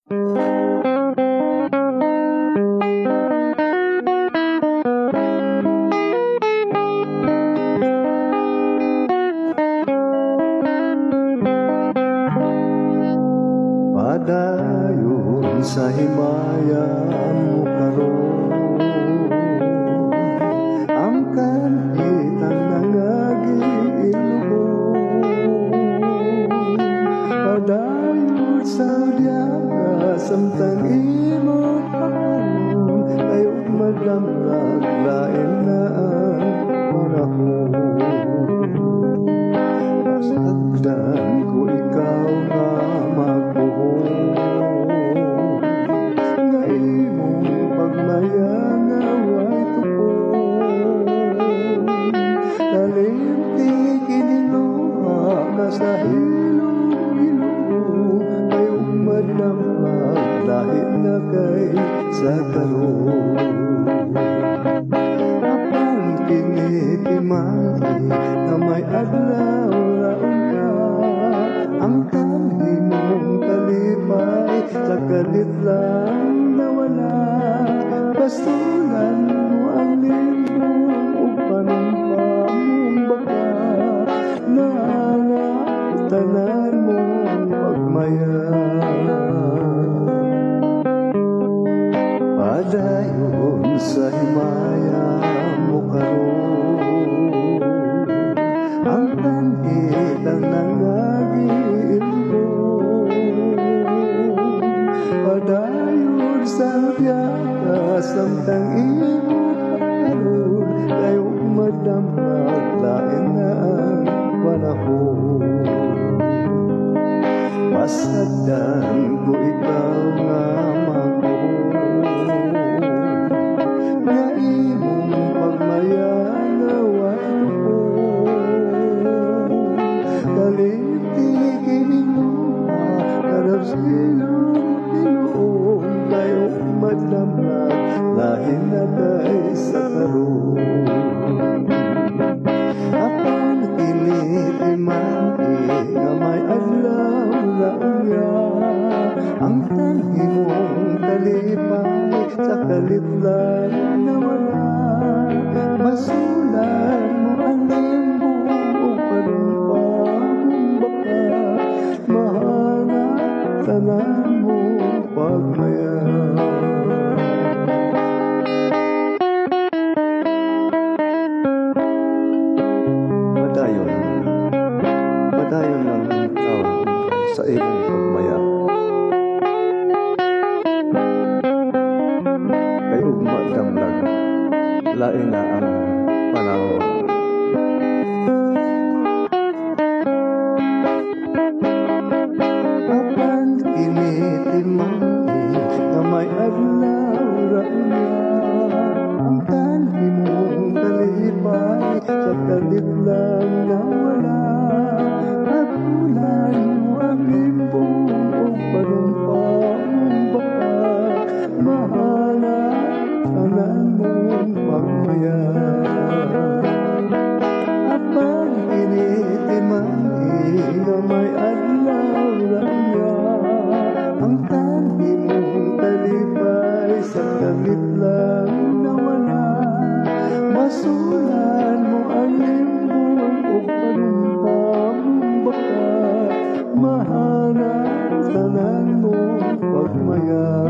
Padayon sa himayan mo karon, ang kanhitang nangagiilong. Padayon sa uliaka samtang imong pakaron, kayo'y madamlag lain na ang panahon. Pasagdan ko ikaw nga magbuhon, nga imong pagmayangaway tukon. Kalimting kiniluha na sa hilong-hilong, kayong madamag dahil na kay sa karon. Apan kinitimali na may adlaw ang tangi mong kalipay sa kalit lang na wala. Pasulan mo ang limbong upang pamong baka, na tanan mong pagmaya. Padayon sa himaya mo karon, ang tanghitang nangagiilong. Padayon sa biyaka samtang imong pakaron, kayo'y madamag lain na ang panahon. Pasagdan ko ikaw nga magbuhon, nga imong pagmayanawan silong-silong, kayong madamlag lahin na kay sa karon. Apan kinitimali nga may adlaw na unya, ang tangi mong kalipay sa kalit lang na wala. Masulan mo ang limbong upang pamong baka, tanan mo pagmaya. Padayon lang tawag sa imong pagmaya. Kayo madamlag lain na ang panahon. Kinitimali na may adlaw raunya, ang tanhi mong kalipay sa kalit lang na wala. Pagpulan mo ang limbong upang pamong baka, mahanap tanan mong pagmaya. Apang kinitimali na may adlaw raunya, ang tangi mong kalipay sa kalit lang na wala. Masulan mo ang limbong upang pamong baka, mahanap tanan mong pagmaya.